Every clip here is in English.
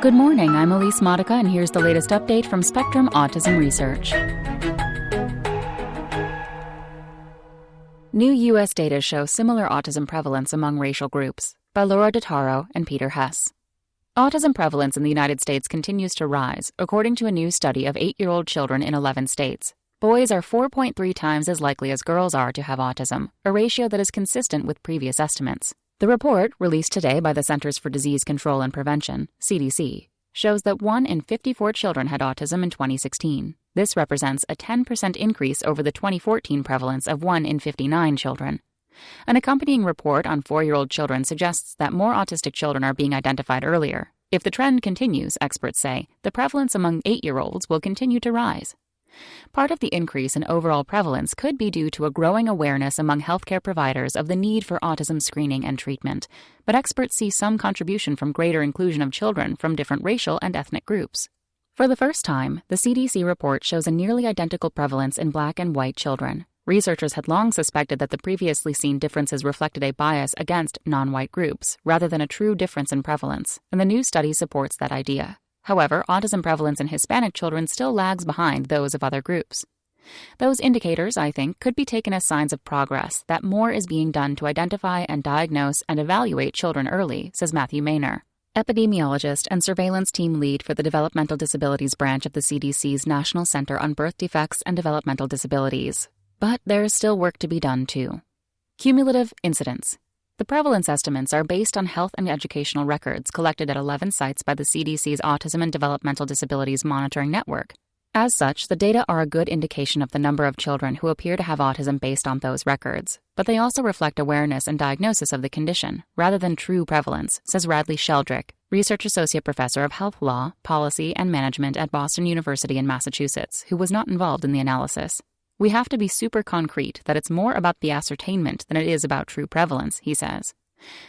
Good morning, I'm Elise Modica, and here's the latest update from Spectrum Autism Research. New U.S. data show similar autism prevalence among racial groups, by Laura Detaro and Peter Hess. Autism prevalence in the United States continues to rise, according to a new study of 8-year-old children in 11 states. Boys are 4.3 times as likely as girls are to have autism, a ratio that is consistent with previous estimates. The report, released today by the Centers for Disease Control and Prevention, CDC, shows that 1 in 54 children had autism in 2016. This represents a 10% increase over the 2014 prevalence of 1 in 59 children. An accompanying report on 4-year-old children suggests that more autistic children are being identified earlier. If the trend continues, experts say, the prevalence among 8-year-olds will continue to rise. Part of the increase in overall prevalence could be due to a growing awareness among healthcare providers of the need for autism screening and treatment, but experts see some contribution from greater inclusion of children from different racial and ethnic groups. For the first time, the CDC report shows a nearly identical prevalence in Black and white children. Researchers had long suspected that the previously seen differences reflected a bias against non-white groups, rather than a true difference in prevalence, and the new study supports that idea. However, autism prevalence in Hispanic children still lags behind those of other groups. Those indicators, I think, could be taken as signs of progress, that more is being done to identify and diagnose and evaluate children early, says Matthew Maynor, epidemiologist and surveillance team lead for the Developmental Disabilities branch of the CDC's National Center on Birth Defects and Developmental Disabilities. But there is still work to be done, too. Cumulative incidence. The prevalence estimates are based on health and educational records collected at 11 sites by the CDC's Autism and Developmental Disabilities Monitoring Network. As such, the data are a good indication of the number of children who appear to have autism based on those records, but they also reflect awareness and diagnosis of the condition, rather than true prevalence, says Radley Sheldrick, Research Associate Professor of Health Law, Policy, and Management at Boston University in Massachusetts, who was not involved in the analysis. We have to be super concrete that it's more about the ascertainment than it is about true prevalence, he says.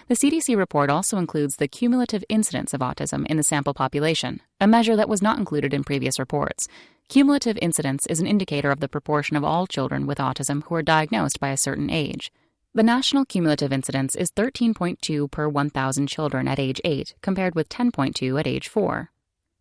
The CDC report also includes the cumulative incidence of autism in the sample population, a measure that was not included in previous reports. Cumulative incidence is an indicator of the proportion of all children with autism who are diagnosed by a certain age. The national cumulative incidence is 13.2 per 1,000 children at age 8, compared with 10.2 at age 4.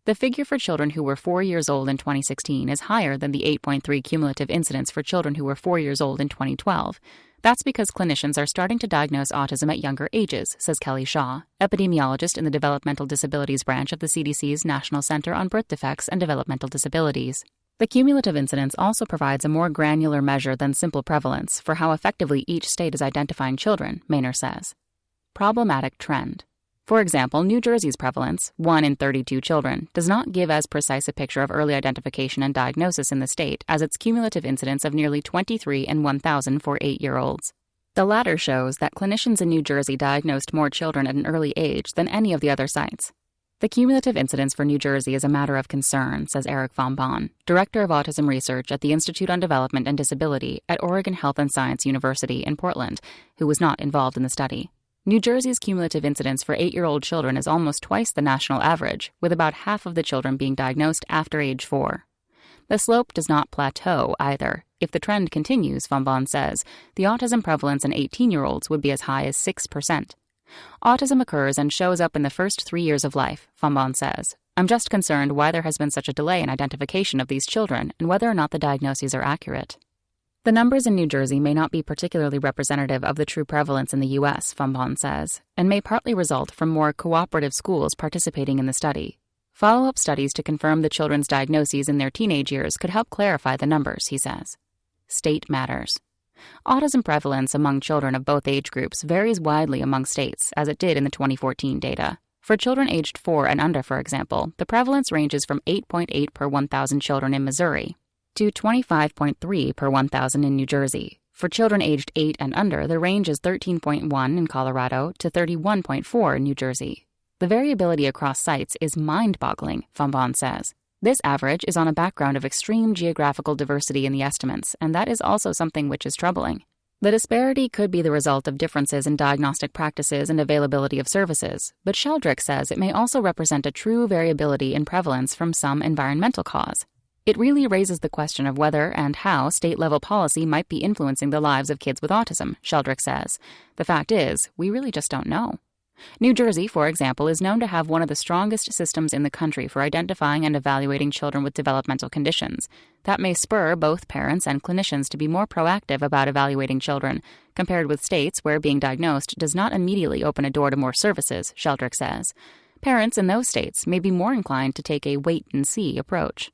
The figure for children who were 4 years old in 2016 is higher than the 8.3 cumulative incidence for children who were 4 years old in 2012. That's because clinicians are starting to diagnose autism at younger ages, says Kelly Shaw, epidemiologist in the Developmental Disabilities branch of the CDC's National Center on Birth Defects and Developmental Disabilities. The cumulative incidence also provides a more granular measure than simple prevalence for how effectively each state is identifying children, Maynor says. Problematic trend. For example, New Jersey's prevalence, 1 in 32 children, does not give as precise a picture of early identification and diagnosis in the state as its cumulative incidence of nearly 23 in 1,000 for 8-year-olds. The latter shows that clinicians in New Jersey diagnosed more children at an early age than any of the other sites. The cumulative incidence for New Jersey is a matter of concern, says Eric Von Bon, Director of Autism Research at the Institute on Development and Disability at Oregon Health and Science University in Portland, who was not involved in the study. New Jersey's cumulative incidence for 8-year-old children is almost twice the national average, with about half of the children being diagnosed after age 4. The slope does not plateau either. If the trend continues, Von Bon says, the autism prevalence in 18-year-olds would be as high as 6%. Autism occurs and shows up in the first 3 years of life, Von Bon says. I'm just concerned why there has been such a delay in identification of these children and whether or not the diagnoses are accurate. The numbers in New Jersey may not be particularly representative of the true prevalence in the U.S., Von Bon says, and may partly result from more cooperative schools participating in the study. Follow-up studies to confirm the children's diagnoses in their teenage years could help clarify the numbers, he says. State matters. Autism prevalence among children of both age groups varies widely among states, as it did in the 2014 data. For children aged 4 and under, for example, the prevalence ranges from 8.8 per 1,000 children in Missouri to 25.3 per 1,000 in New Jersey. For children aged 8 and under, the range is 13.1 in Colorado to 31.4 in New Jersey. The variability across sites is mind-boggling, Von Bon says. This average is on a background of extreme geographical diversity in the estimates, and that is also something which is troubling. The disparity could be the result of differences in diagnostic practices and availability of services, but Sheldrick says it may also represent a true variability in prevalence from some environmental cause. It really raises the question of whether and how state-level policy might be influencing the lives of kids with autism, Sheldrick says. The fact is, we really just don't know. New Jersey, for example, is known to have one of the strongest systems in the country for identifying and evaluating children with developmental conditions. That may spur both parents and clinicians to be more proactive about evaluating children, compared with states where being diagnosed does not immediately open a door to more services, Sheldrick says. Parents in those states may be more inclined to take a wait-and-see approach.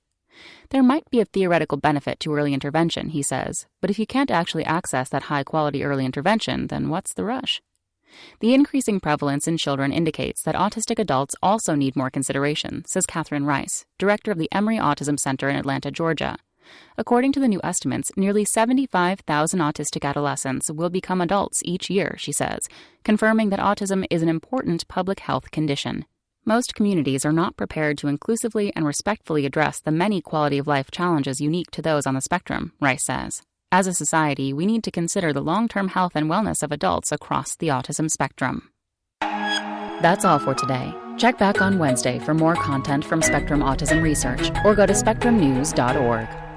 There might be a theoretical benefit to early intervention, he says, but if you can't actually access that high-quality early intervention, then what's the rush? The increasing prevalence in children indicates that autistic adults also need more consideration, says Catherine Rice, director of the Emory Autism Center in Atlanta, Georgia. According to the new estimates, nearly 75,000 autistic adolescents will become adults each year, she says, confirming that autism is an important public health condition. Most communities are not prepared to inclusively and respectfully address the many quality-of-life challenges unique to those on the spectrum, Rice says. As a society, we need to consider the long-term health and wellness of adults across the autism spectrum. That's all for today. Check back on Wednesday for more content from Spectrum Autism Research, or go to spectrumnews.org.